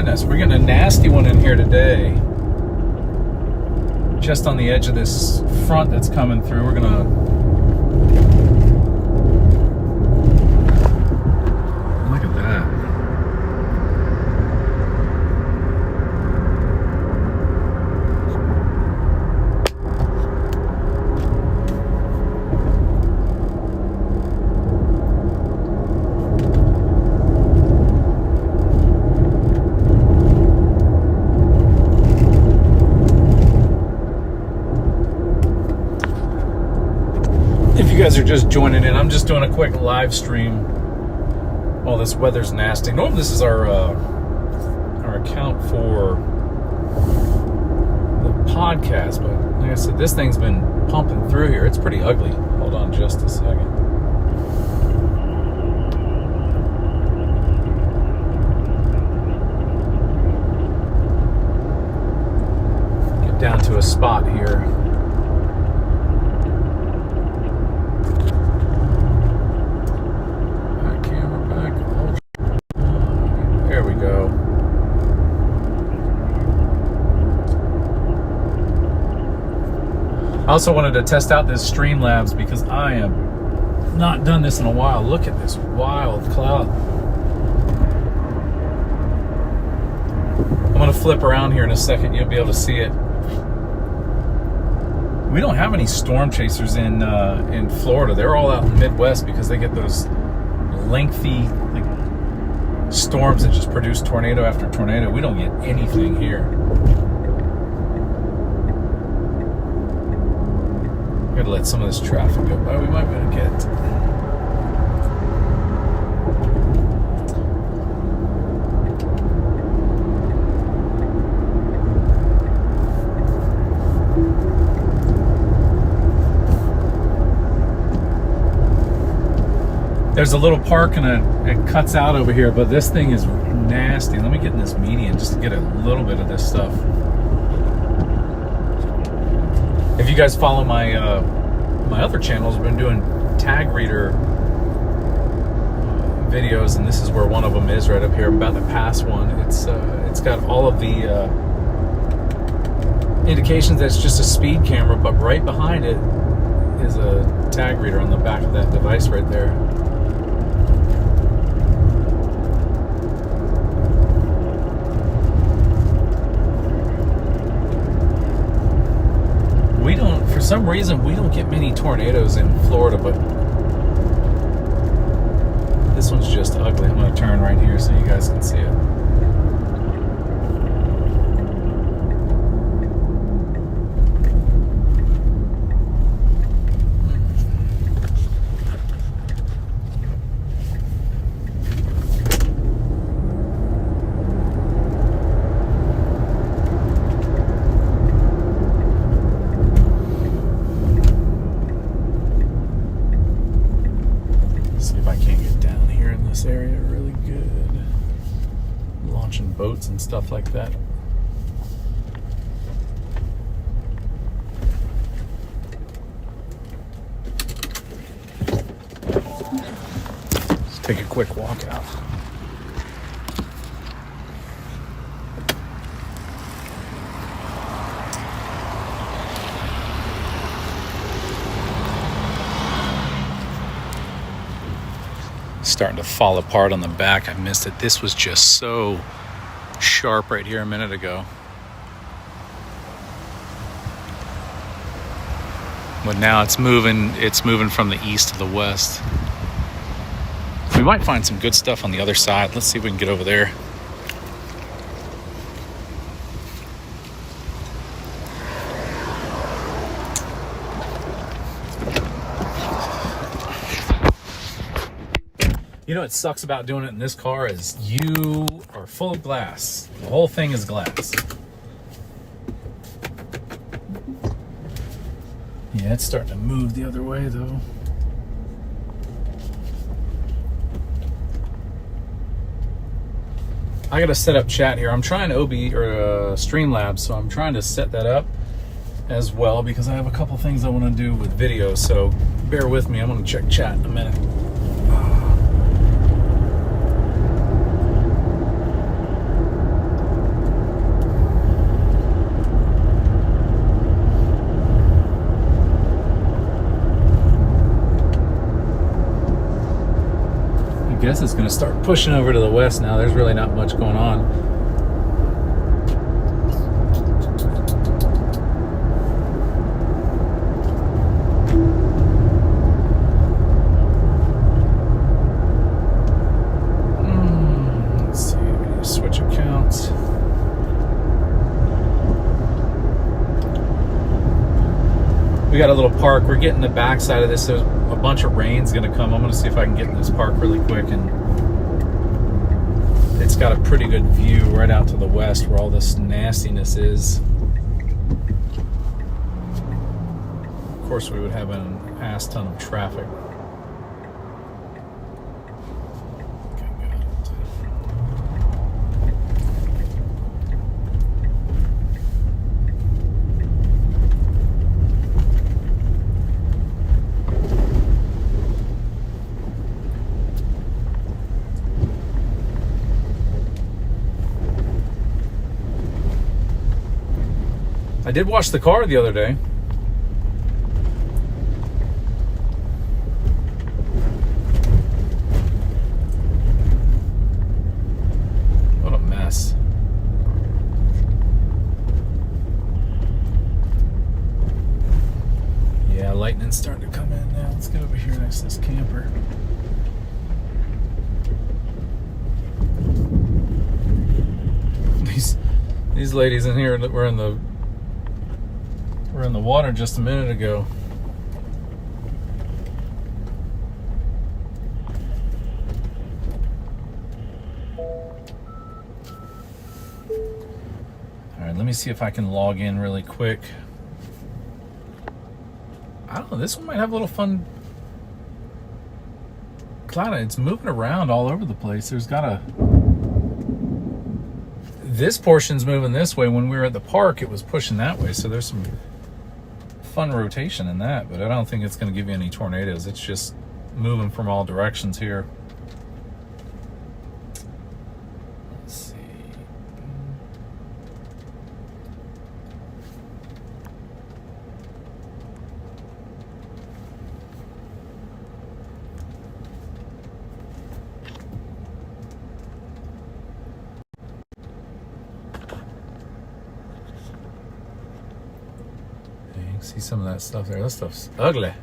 goodness, we're getting a nasty one in here today. Just on the edge of this front that's coming through. We're gonna look at that. If you guys are just joining in, I'm just doing a quick live stream while this weather's nasty. Normally this is our account for the podcast, but like I said, this thing's been pumping through here. It's pretty ugly. Hold on just a second. Get down to a spot here. I also wanted to test out this Streamlabs because I have not done this in a while. Look at this wild cloud. I'm going to flip around here in a second. You'll be able to see it. We don't have any storm chasers in Florida. They're all out in the Midwest because they get those lengthy storms that just produce tornado after tornado. We don't get anything here. Gotta let some of this traffic go by. We might be able to get. There's a little park and it cuts out over here, but this thing is nasty. Let me get in this median just to get a little bit of this stuff. If you guys follow my my other channels, I've been doing tag reader videos, and this is where one of them is right up here. I'm about to pass one. It's got all of the indications that it's just a speed camera, but right behind it is a tag reader on the back of that device right there. For some reason, we don't get many tornadoes in Florida, but this one's just ugly. I'm going to turn right here so you guys can see it. Area really good, launching boats and stuff like that. Let's take a quick walk out. Starting to fall apart on the back. I missed it. This was just so sharp right here a minute ago. But now it's moving from the east to the west. We might find some good stuff on the other side. Let's see if we can get over there. You know what sucks about doing it in this car is you are full of glass. The whole thing is glass. Yeah, it's starting to move the other way though. I gotta set up chat here. I'm trying Streamlabs, so I'm trying to set that up as well because I have a couple things I want to do with video. So bear with me. I'm gonna check chat in a minute. guess it's going to start pushing over to the west now. There's really not much going on. Let's see, we need to switch accounts. We got a little park. We're getting the backside of this. There's a bunch of rain's going to come. I'm going to see if I can get in this park really quick. And it's got a pretty good view right out to the west where all this nastiness is. Of course, we would have an ass ton of traffic. I did wash the car the other day. What a mess. Yeah, lightning's starting to come in now. Let's get over here next to this camper. These ladies in here were in the water just a minute ago. All right, let me see if I can log in really quick. I don't know, this one might have a little fun cloud. It's moving around all over the place. There's got a... This portion's moving this way. When we were at the park, it was pushing that way. So there's some fun rotation in that, but I don't think it's going to give you any tornadoes. It's just moving from all directions here. Let's see. See some of that stuff there. That stuff's ugly.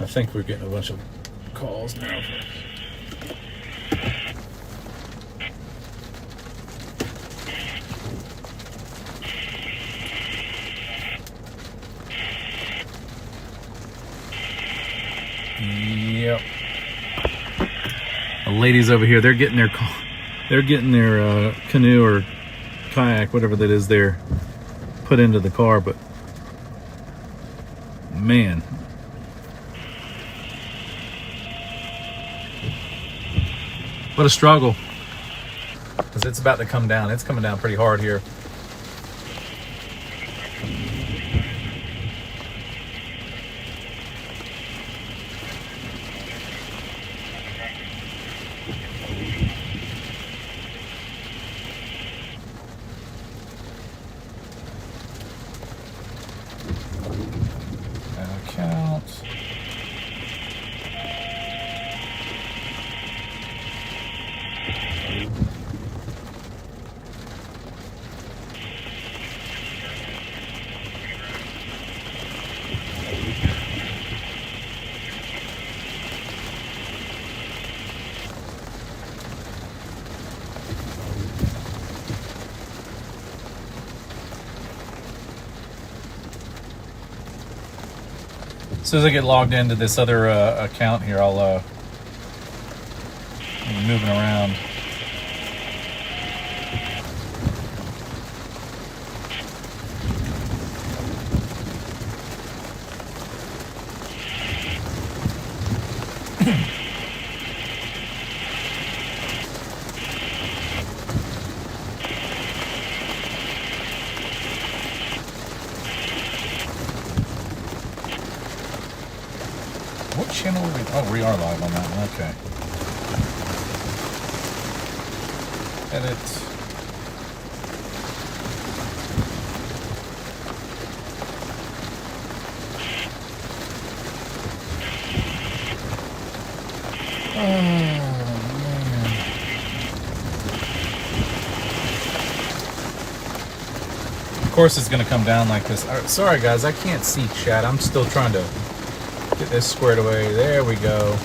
I think we're getting a bunch of calls now. Yep. The ladies over here, they're getting their canoe or kayak, whatever that is, there put into the car. But man, what a struggle, because it's about to come down. It's coming down pretty hard here. Account. As soon as I get logged into this other account here, I'll be moving around. What channel are we? Oh, we are live on that one. Okay. Edit. Oh, man. Of course it's going to come down like this. Sorry, guys, I can't see chat. I'm still trying to get this squared away. There we go.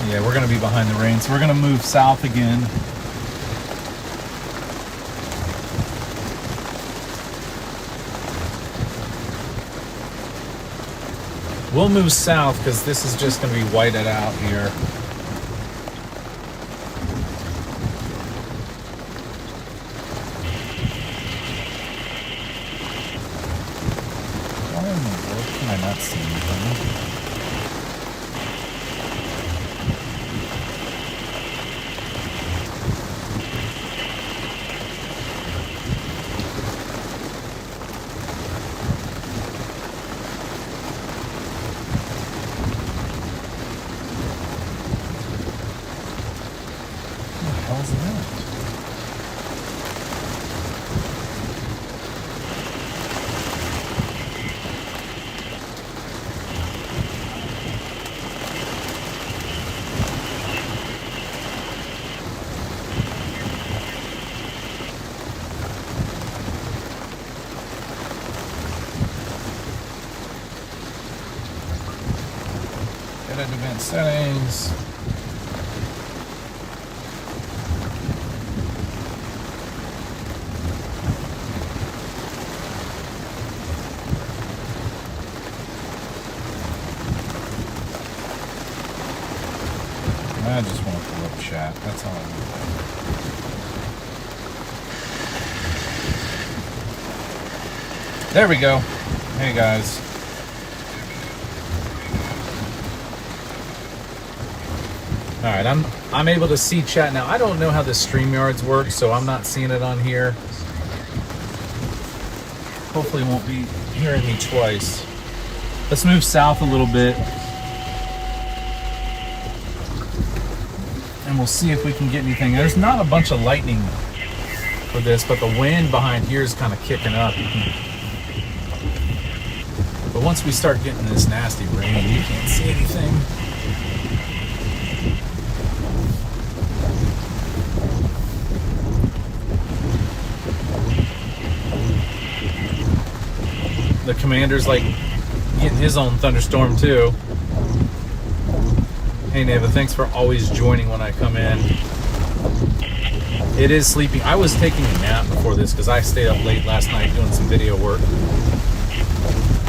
Yeah, we're going to be behind the rain, so we're going to move south again. We'll move south because this is just going to be whited out here. Why in the world can I not see anything? How's that? Edit event settings. I just want to pull up chat. That's all I want. There we go. Hey guys. All right, I'm able to see chat now. I don't know how the StreamYards work, so I'm not seeing it on here. Hopefully, you won't be hearing me twice. Let's move south a little bit. And we'll see if we can get anything. There's not a bunch of lightning for this, but the wind behind here is kind of kicking up. But once we start getting this nasty rain, you can't see anything. The commander's like getting his own thunderstorm too. Hey Neva, thanks for always joining when I come in. It is sleeping. I was taking a nap before this because I stayed up late last night doing some video work.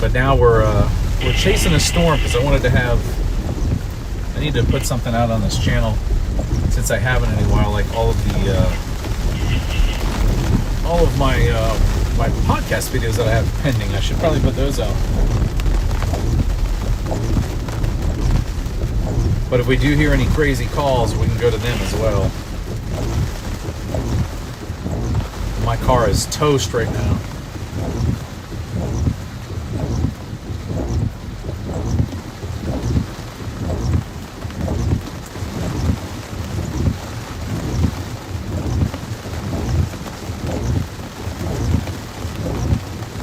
But now we're chasing a storm because I wanted to have. I need to put something out on this channel since I haven't in a while. Like all of my my podcast videos that I have pending. I should probably put those out. But if we do hear any crazy calls, we can go to them as well. My car is toast right now.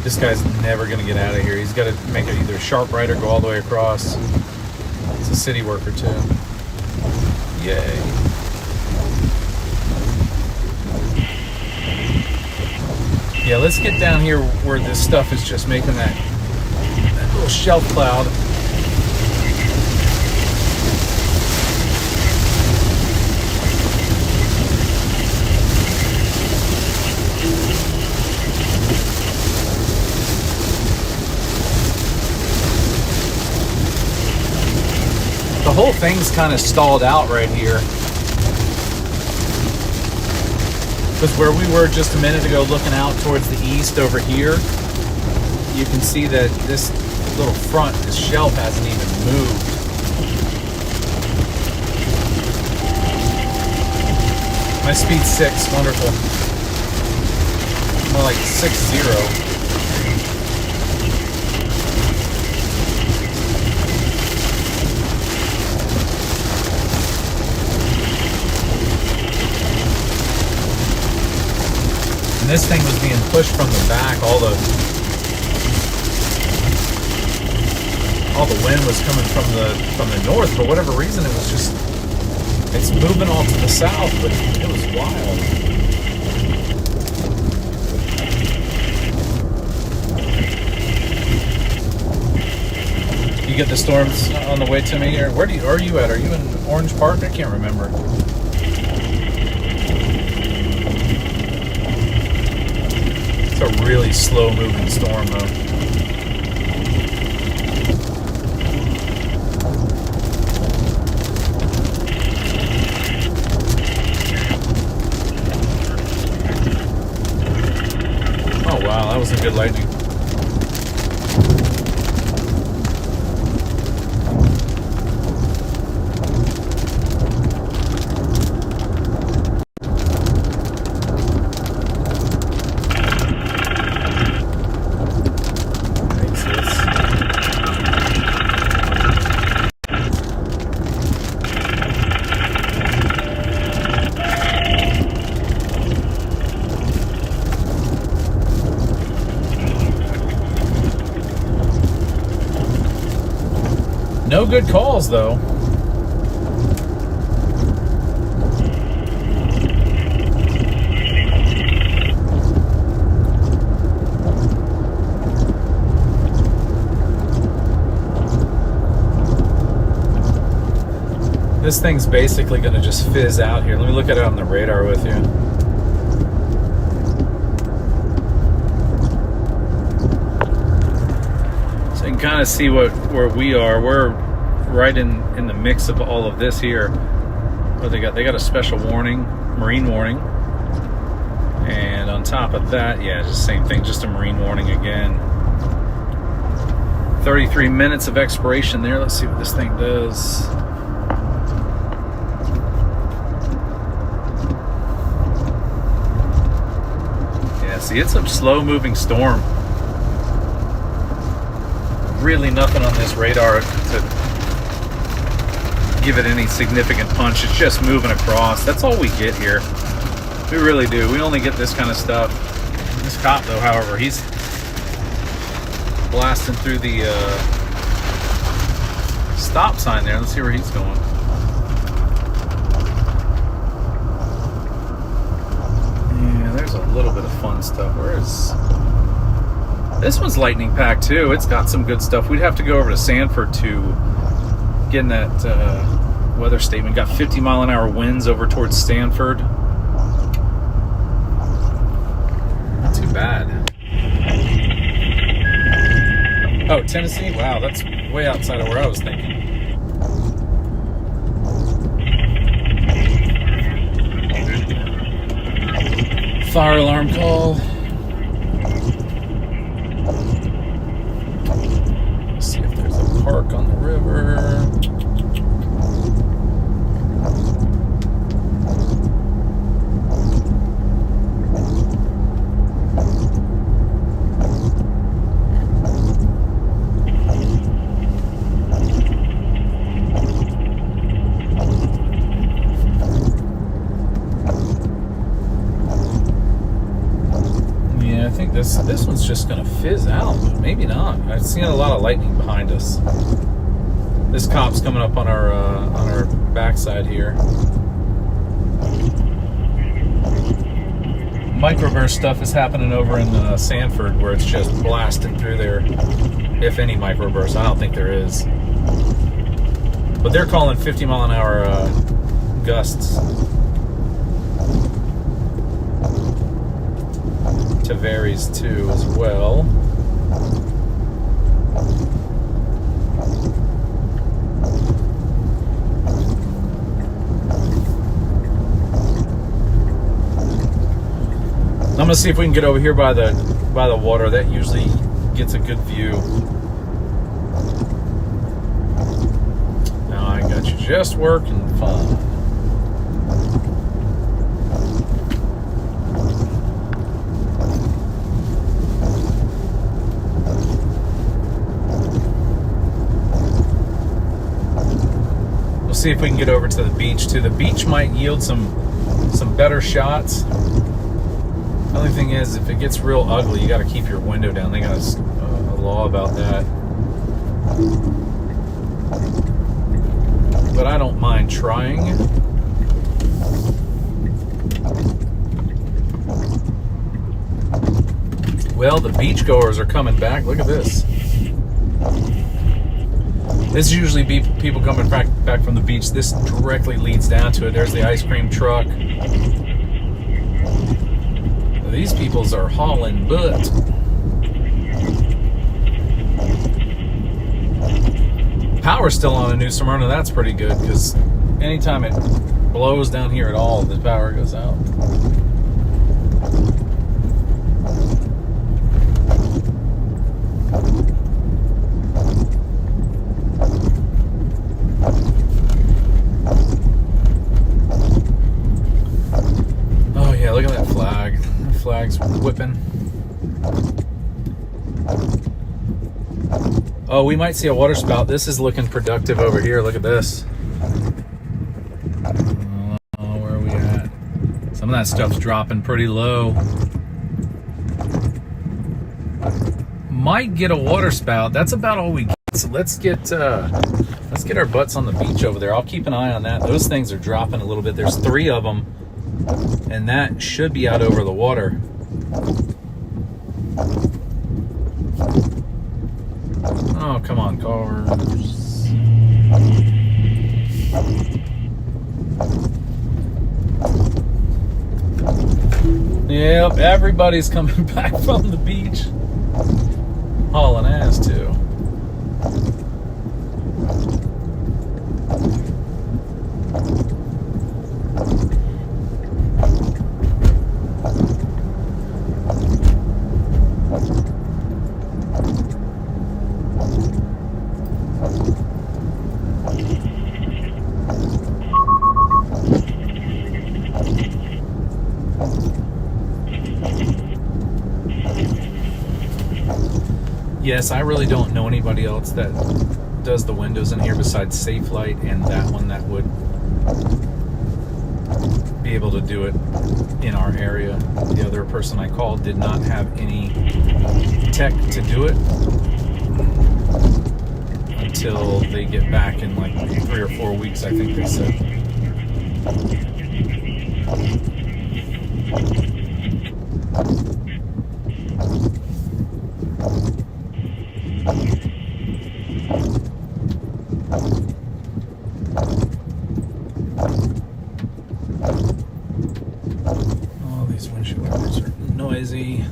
This guy's never going to get out of here. He's got to make it either a sharp right or go all the way across. It's a city worker too. Yay. Yeah, let's get down here where this stuff is just making that little shelf cloud. The whole thing's kind of stalled out right here. Because where we were just a minute ago looking out towards the east over here, you can see that this little front, this shelf hasn't even moved. My speed's 6, wonderful. More like 6-0. And this thing was being pushed from the back. All the wind was coming from the north. For whatever reason, it was just, it's moving all to the south, but it was wild. You get the storms on the way to me, or where are you at? Are you in Orange Park? I can't remember. It's a really slow moving storm though. Oh wow, that was a good lightning. No good calls, though. This thing's basically going to just fizz out here. Let me look at it on the radar with you. So you can kind of see where we are. We're right in the mix of all of this here. What they got a special warning, marine warning, and on top of that, yeah, just same thing, just a marine warning again. 33 minutes of expiration there. Let's see what this thing does. Yeah, see, it's a slow moving storm. Really nothing on this radar to give it any significant punch. It's just moving across. That's all we get here. We really do. We only get this kind of stuff. This cop, though, however, he's blasting through the stop sign there. Let's see where he's going. Yeah, there's a little bit of fun stuff. Where is... This one's lightning packed, too. It's got some good stuff. We'd have to go over to Sanford to get in that weather statement. Got 50-mile-an-hour winds over towards Stanford. Not too bad. Oh, Tennessee? Wow, that's way outside of where I was thinking. Fire alarm call. Let's see if there's a park on the river. This one's just gonna fizz out, but maybe not. I've seen a lot of lightning behind us. This cop's coming up on our backside here. Microburst stuff is happening over in Sanford, where it's just blasting through there. If any microburst, I don't think there is. But they're calling 50-mile-an-hour gusts. To varies too as well. gonna see if we can get over here by the water. That usually gets a good view. Now I got you just working fine. We'll see if we can get over to the beach too. The beach might yield some better shots. The only thing is, if it gets real ugly, you got to keep your window down. They got a law about that. But I don't mind trying. Well, the beachgoers are coming back. Look at this. This is usually people coming back from the beach. This directly leads down to it. There's the ice cream truck. These peoples are hauling butt. Power's still on in New Smyrna. That's pretty good, because anytime it blows down here at all, the power goes out. Oh yeah, look at that flag. The flag's whipping. Oh, we might see a water spout. This is looking productive over here. Look at this. Where are we at? Some of that stuff's dropping pretty low. Might get a water spout. That's about all we get. So let's get our butts on the beach over there. I'll keep an eye on that. Those things are dropping a little bit. There's 3 of them, and that should be out over the water. Oh, come on, cars. Yep, everybody's coming back from the beach. Hauling ass, too. Yes, I really don't know anybody else that does the windows in here besides Safelight and that one that would be able to do it in our area. The other person I called did not have any tech to do it until they get back in like 3 or 4 weeks, I think they said. All these windshield wipers are noisy.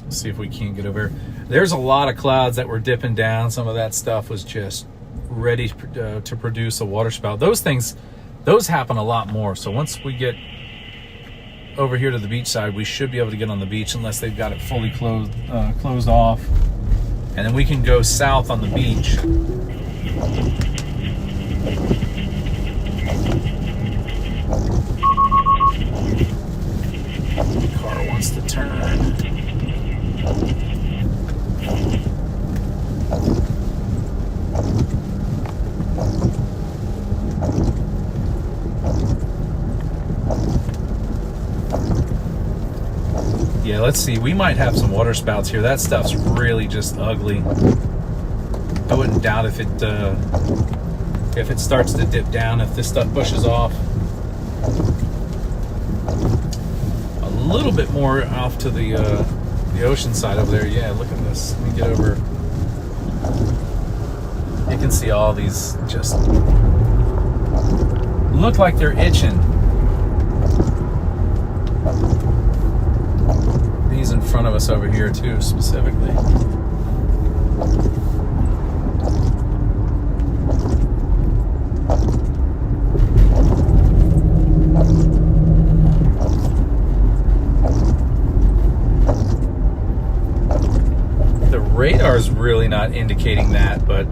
Let's see if we can't get over. There's a lot of clouds that were dipping down. Some of that stuff was just ready to produce a water spout. Those things, those happen a lot more. So once we get over here to the beach side, we should be able to get on the beach unless they've got it fully closed off, and then we can go south on the beach. The car wants to turn. Yeah, let's see. We might have some water spouts here. That stuff's really just ugly. I wouldn't doubt if it starts to dip down, if this stuff pushes off. A little bit more off to the ocean side over there. Yeah, look at this. Let me get over. You can see all these just look like they're itching. These in front of us over here too, specifically. radar is really not indicating that, but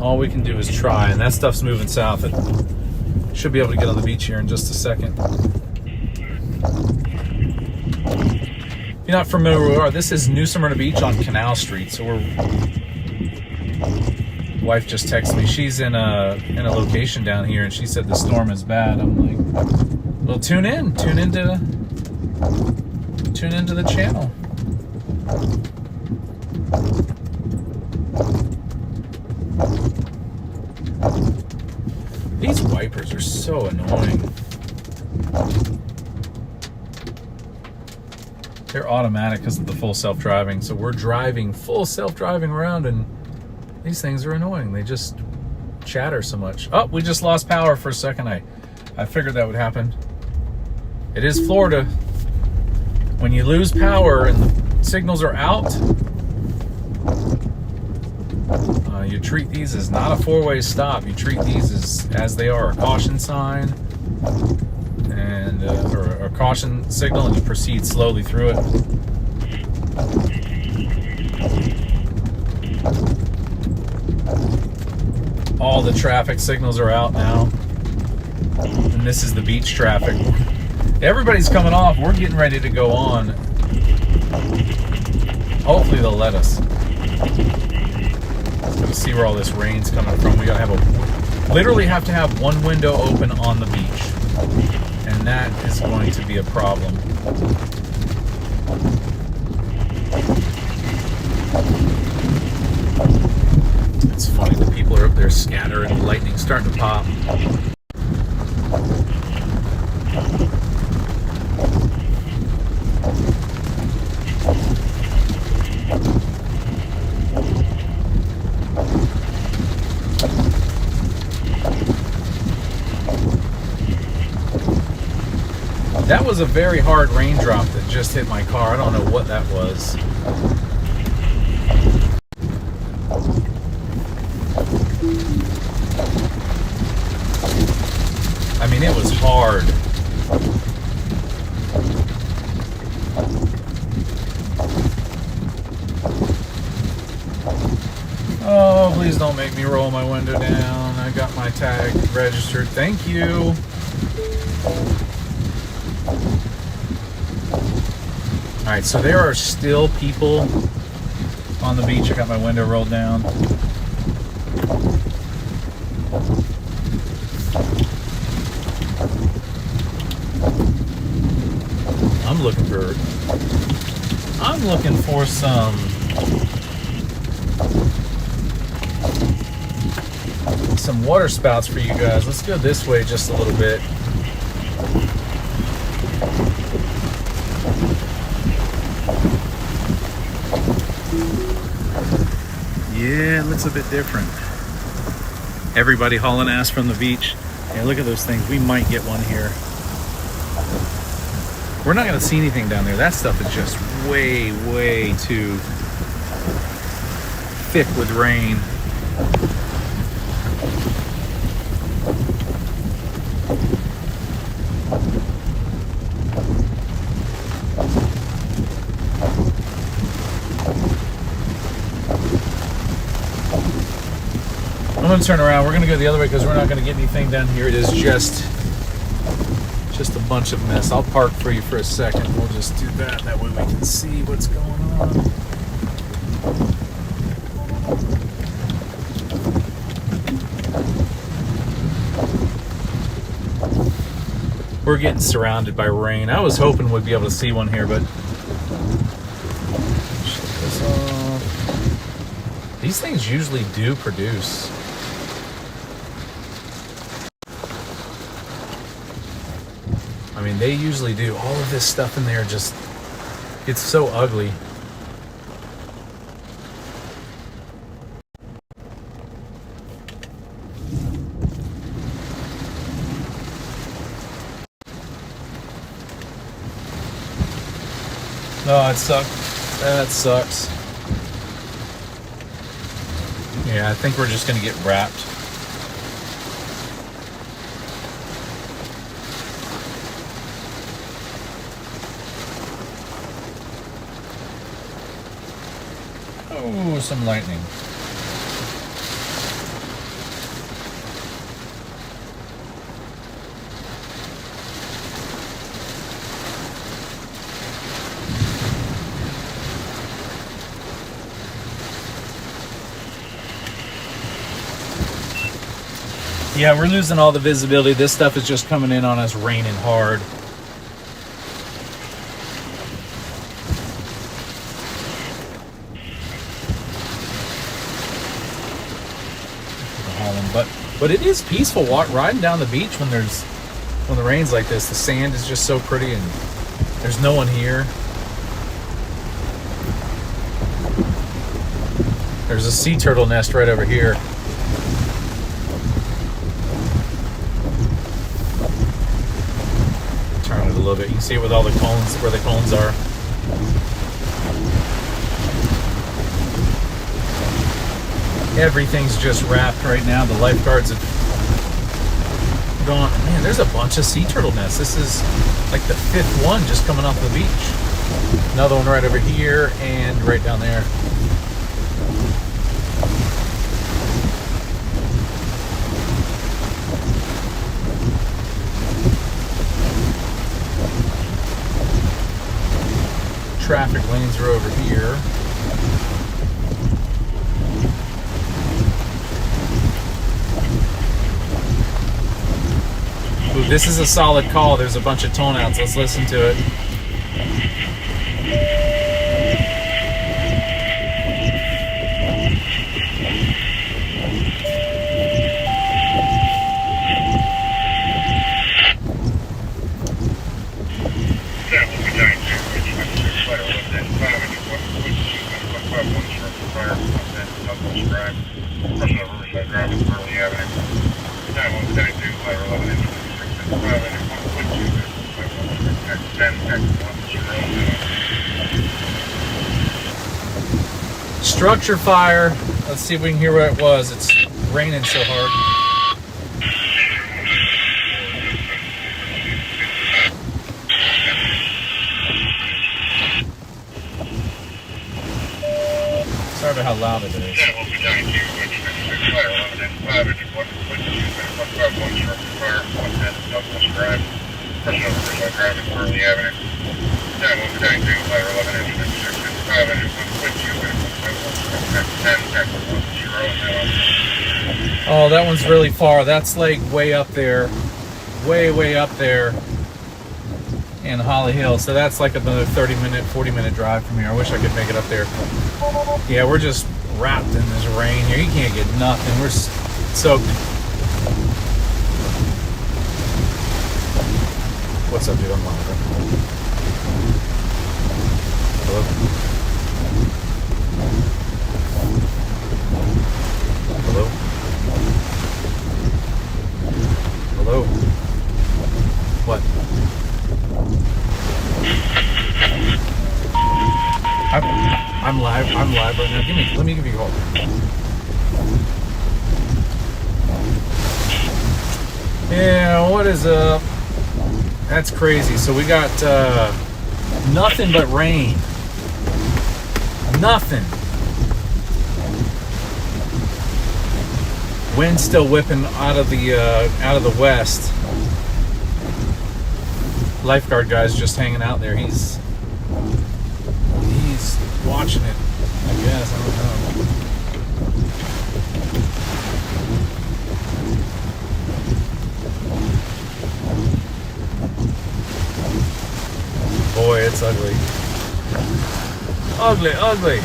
all we can do is try, and that stuff's moving south. It should be able to get on the beach here in just a second. If you're not familiar where we are, this is New Smyrna Beach on Canal Street. So wife just texted me. She's in a location down here, and she said the storm is bad. I'm like, well, tune into the channel. These wipers are so annoying. They're automatic because of the full self-driving. So we're driving full self-driving around, and these things are annoying. They just chatter so much. Oh, we just lost power for a second. I figured that would happen. It is Florida. When you lose power and the signals are out, you treat these as not a four-way stop. You treat these as they are, a caution sign and or a caution signal, and you proceed slowly through it. All the traffic signals are out now, and this is the beach traffic. Everybody's coming off. We're getting ready to go on. Hopefully they'll let us. Gotta see where all this rain's coming from. We gotta literally have to have one window open on the beach, and that is going to be a problem. It's funny, the people are up there scattering, the lightning's starting to pop. That was a very hard raindrop that just hit my car. I don't know what that was. I mean, it was hard. Oh, please don't make me roll my window down. I got my tag registered. Thank you. Alright, so there are still people on the beach. I got my window rolled down. I'm looking for some water spouts for you guys. Let's go this way just a little bit. Yeah, it looks a bit different. Everybody hauling ass from the beach. Yeah, look at those things. We might get one here. We're not going to see anything down there. That stuff is just way, way too thick with rain. I'm going to turn around. We're going to go the other way because we're not going to get anything down here. It is just a bunch of mess. I'll park for you for a second. We'll just do that. That way we can see what's going on. We're getting surrounded by rain. I was hoping we'd be able to see one here, but shut this off. These things usually do produce. I mean, they usually do. All of this stuff in there just, it's so ugly. Oh, it sucks. That sucks. Yeah, I think we're just gonna get wrapped. Oh, some lightning. Yeah, we're losing all the visibility. This stuff is just coming in on us raining hard. But it is peaceful riding down the beach when the rain's like this. The sand is just so pretty and there's no one here. There's a sea turtle nest right over here. Turn it a little bit. You can see it with all the cones, where the cones are. Everything's just wrapped right now. The lifeguards have gone. Man, there's a bunch of sea turtle nests. This is like the 5th one just coming off the beach. Another one right over here and right down there. Traffic lanes are over here. Ooh, this is a solid call. There's a bunch of tone outs. Let's listen to it. Structure fire. Let's see if we can hear where it was. It's raining so hard. Sorry about how loud it is. Oh, that one's really far. That's like way up there. Way up there in Holly Hill. So that's like another 30-minute, 40-minute drive from here. I wish I could make it up there. Yeah, we're just wrapped in this rain here. You can't get nothing. We're soaked. What's up, dude? I'm live. Hello? Hello? Hello? What? I'm live. I'm live right now. Let me give you a call. Yeah, what is up? That's crazy. So we got nothing but rain. Nothing. Wind still whipping out of the west. Lifeguard guy's just hanging out there. He's watching it, I guess. I don't know. Boy, it's ugly. Ugly.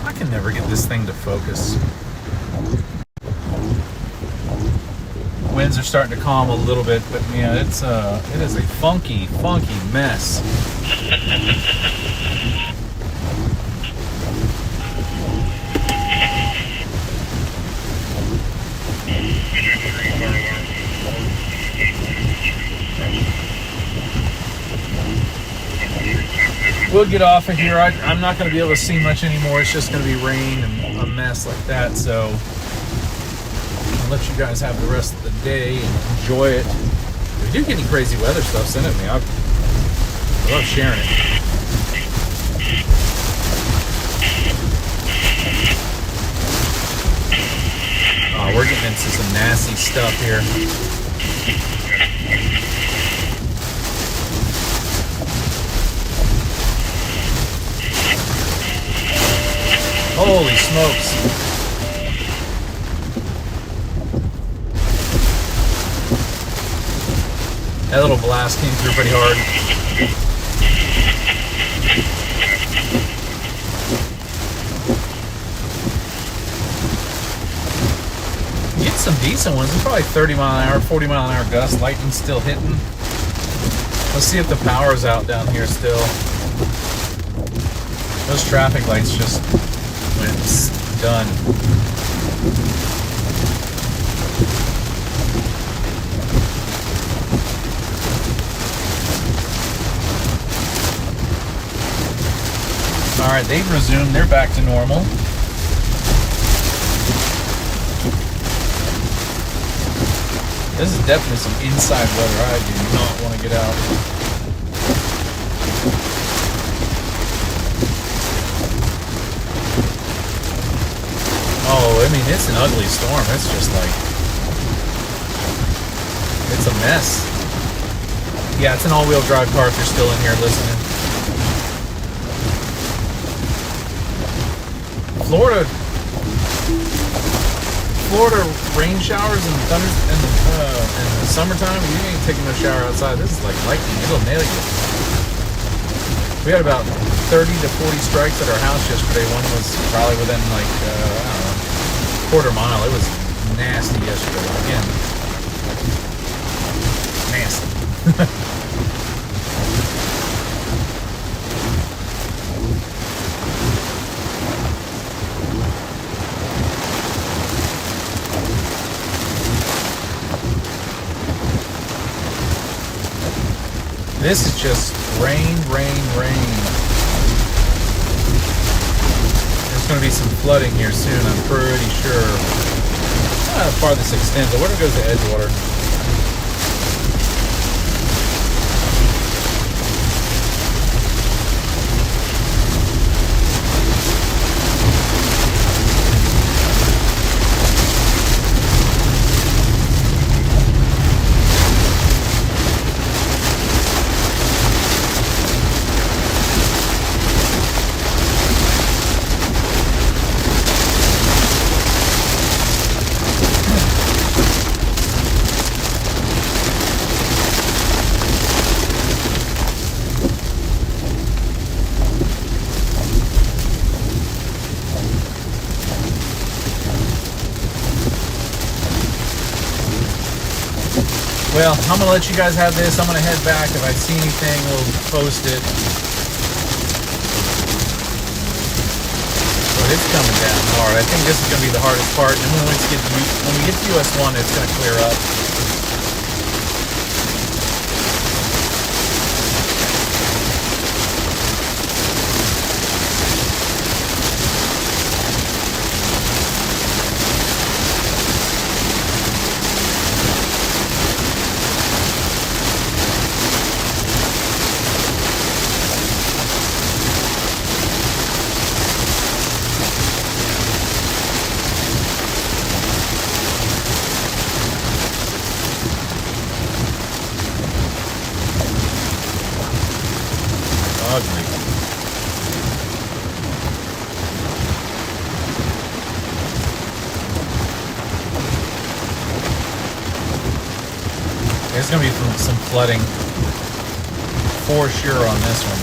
I can never get this thing to focus. Winds are starting to calm a little bit, but yeah, it is a funky mess. We'll get off of here. I'm not going to be able to see much anymore. It's just going to be rain and a mess like that. So I'll let you guys have the rest of the day and enjoy it. If you do get any crazy weather stuff, send it to me. I love sharing it. Oh, we're getting into some nasty stuff here. Holy smokes. That little blast came through pretty hard. You get some decent ones. It's probably 30 mile an hour, 40 mile an hour gusts. Lightning's still hitting. Let's see if the power's out down here still. Those traffic lights just went done. Alright, they've resumed. They're back to normal. This is definitely some inside weather. I do not want to get out. Oh, I mean, it's an ugly storm. It's just like, it's a mess. Yeah, it's an all-wheel drive car if you're still in here listening. Florida rain showers and thunders in the summertime. You ain't taking no shower outside. This is like lightning. It'll nail you. We had about 30 to 40 strikes at our house yesterday. One was probably within like I don't know, quarter mile. It was nasty yesterday. Again, nasty. This is just rain, rain, rain. There's going to be some flooding here soon, I'm pretty sure. I don't know how far this extends. I wonder if it goes to Edgewater. Well, I'm going to let you guys have this. I'm going to head back. If I see anything, we'll post it. But it's coming down hard. I think this is going to be the hardest part. And when we get to US 1, it's going to clear up. Ugly. There's going to be some flooding for sure on this one.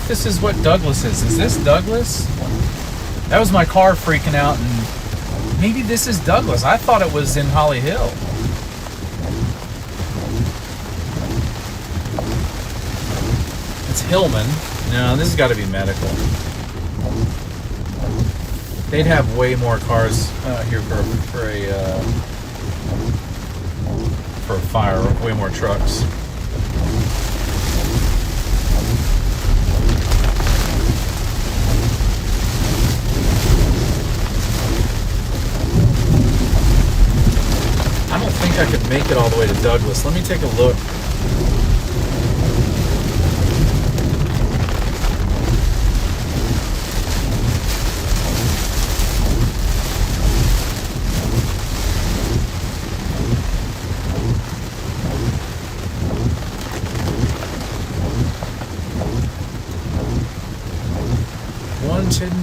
if this is what Douglas is. Is this Douglas? That was my car freaking out, and maybe this is Douglas. I thought it was in Holly Hill. It's Hillman. No, this has got to be medical. They'd have way more cars here for a fire, way more trucks. I don't think I could make it all the way to Douglas. Let me take a look.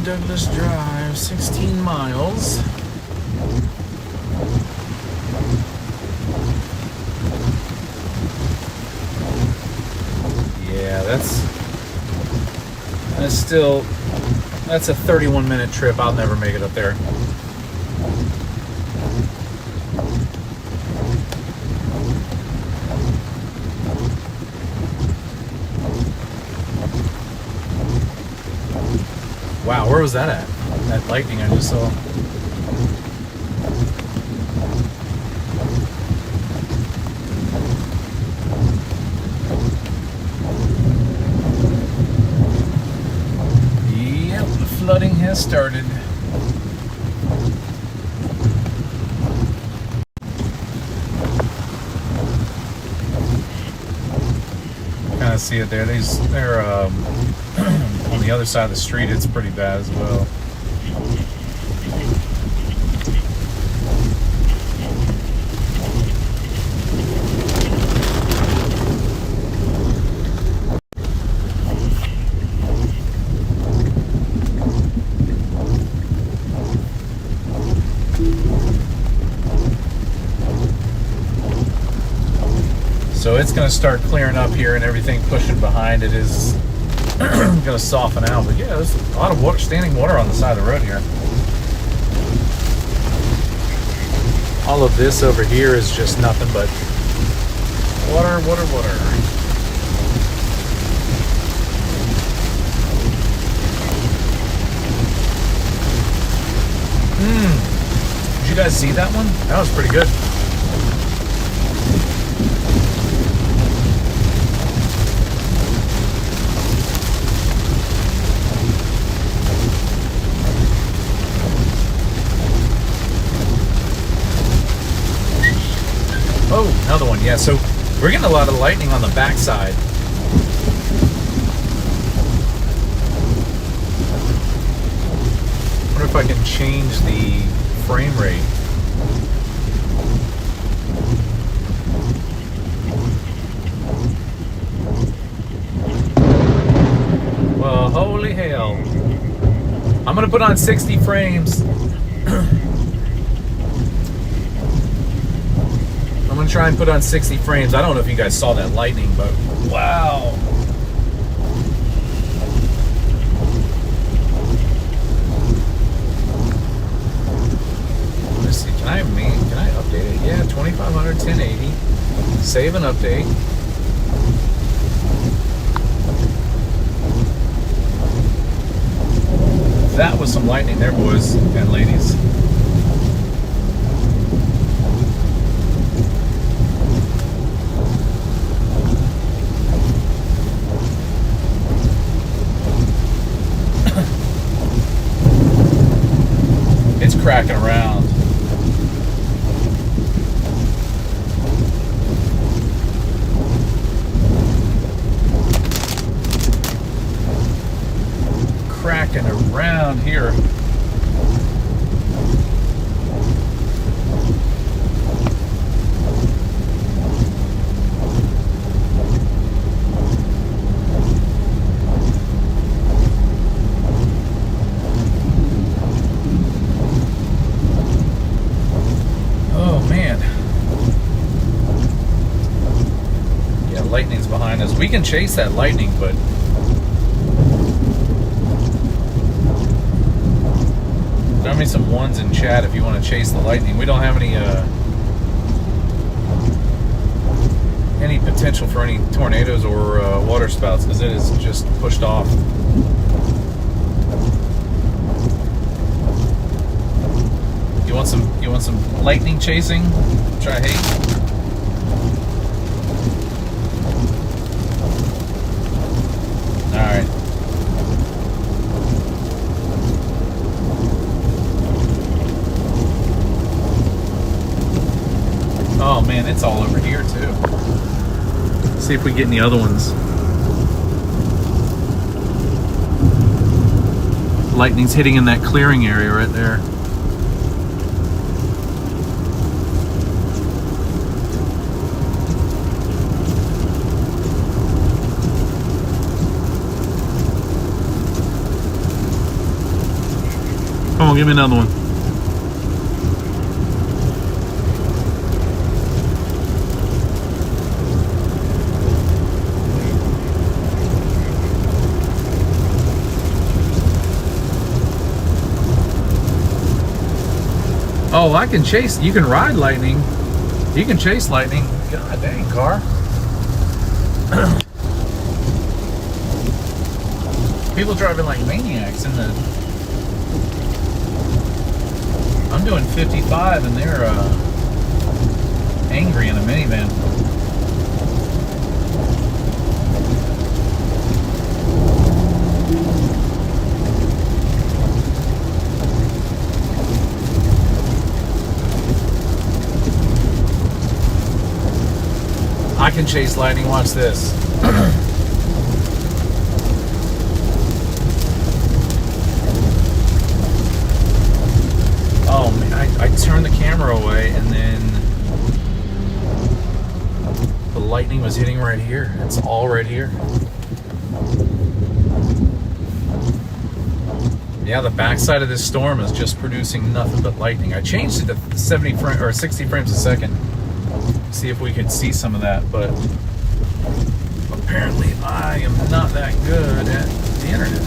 Douglas Drive, 16 miles. Yeah, that's a 31-minute trip. I'll never make it up there. Wow, where was that at? That lightning I just saw. Yep, the flooding has started. Kind of see it there. They're on the other side of the street, it's pretty bad as well. So it's going to start clearing up here, and everything pushing behind it is going to soften out. But yeah, there's a lot of water, standing water on the side of the road here. All of this over here is just nothing but water, water, water. Did you guys see that one? That was pretty good. Oh, another one. Yeah, so we're getting a lot of lightning on the backside. I wonder if I can change the frame rate. Well, holy hell. I'm going to put on 60 frames. I'm going to try and put on 60 frames. I don't know if you guys saw that lightning, but wow. Let's see. Can I update it? Yeah, 2500, 1080. Save and update. That was some lightning there, boys and ladies. It's cracking around. Cracking around here. Lightning's behind us. We can chase that lightning, but me some ones in chat if you want to chase the lightning. We don't have any potential for any tornadoes or water spouts because it is just pushed off. You want some lightning chasing, which I hate. All right. Oh man, it's all over here too. See if we get any other ones. Lightning's hitting in that clearing area right there. Come on, give me another one. Oh, I can chase. You can ride lightning. You can chase lightning. God dang, car. People driving like maniacs in the... I'm doing 55 and they're angry in a minivan. I can chase lightning. Watch this. Oh man, I turned the camera away and then the lightning was hitting right here. It's all right here. Yeah, the backside of this storm is just producing nothing but lightning. I changed it to 70 frames or 60 frames a second. See if we could see some of that, but apparently I am not that good at the internet.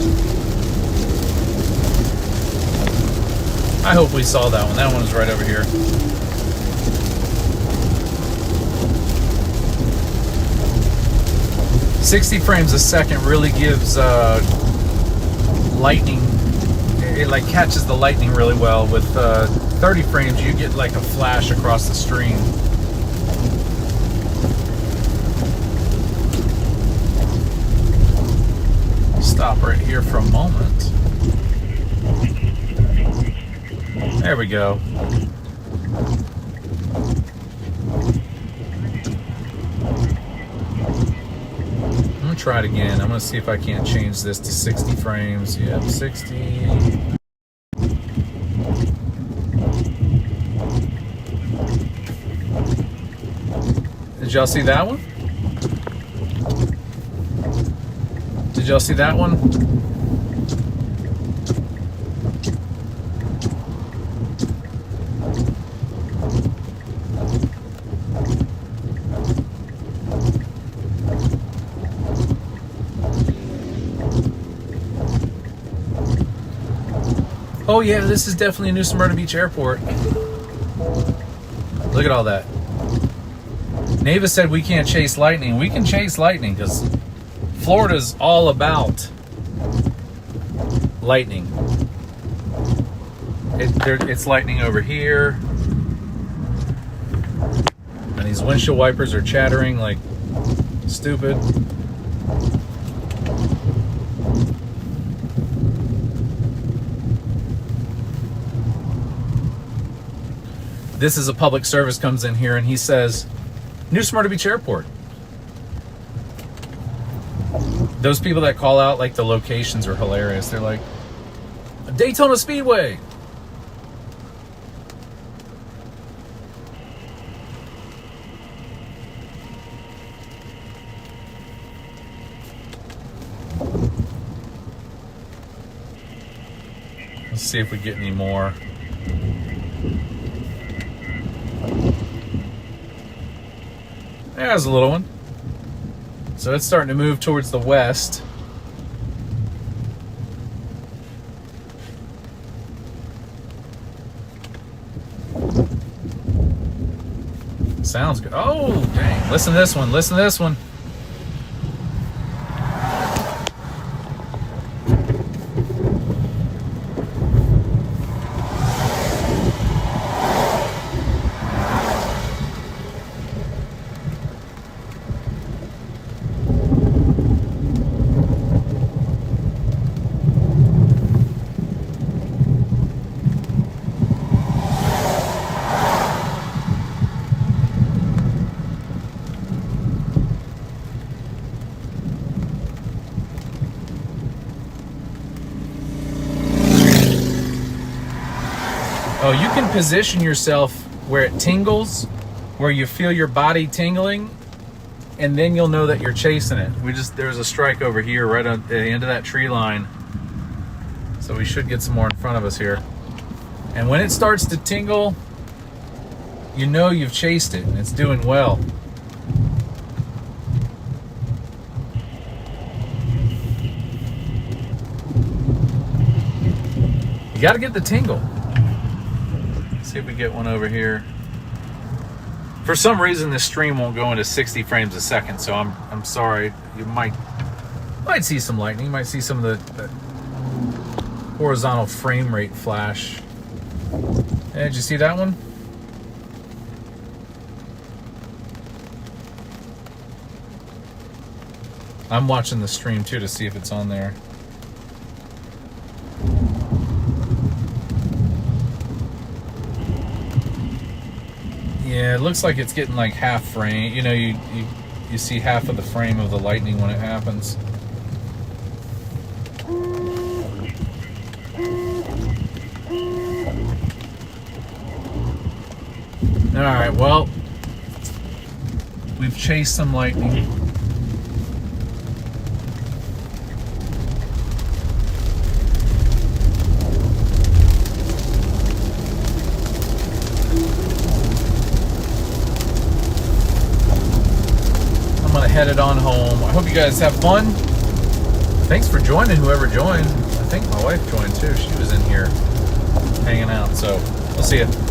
I hope we saw that one. That one was right over here. "60 frames a second really gives lightning. It like catches the lightning really well. With 30 frames, you get like a flash across the stream. Stop right here for a moment. There we go. I'm gonna try it again. I'm gonna see if I can't change this to 60 frames. Yep, 60. Did y'all see that one? Did y'all see that one? Oh yeah, this is definitely New Smyrna Beach Airport. Look at all that. Neva said we can't chase lightning. We can chase lightning because Florida's all about lightning. It's lightning over here. And these windshield wipers are chattering like stupid. This is a public service comes in here and he says, New Smyrna Beach Airport. Those people that call out like the locations are hilarious. They're like, Daytona Speedway. Let's see if we get any more. There's a little one. So it's starting to move towards the west. Sounds good. Oh, dang. Listen to this one. Listen to this one. Oh, you can position yourself where it tingles, where you feel your body tingling, and then you'll know that you're chasing it. There's a strike over here right at the end of that tree line. So we should get some more in front of us here. And when it starts to tingle, you know you've chased it and it's doing well. You got to get the tingle. See if we get one over here. For some reason, this stream won't go into 60 frames a second, so I'm sorry. You might see some lightning. You might see some of the horizontal frame rate flash. Hey, did you see that one? I'm watching the stream too to see if it's on there. Yeah, it looks like it's getting like half frame. You know, you see half of the frame of the lightning when it happens. All right, well, we've chased some lightning. Headed on home. I hope you guys have fun. Thanks for joining, whoever joined. I think my wife joined too. She was in here hanging out. So we'll see you.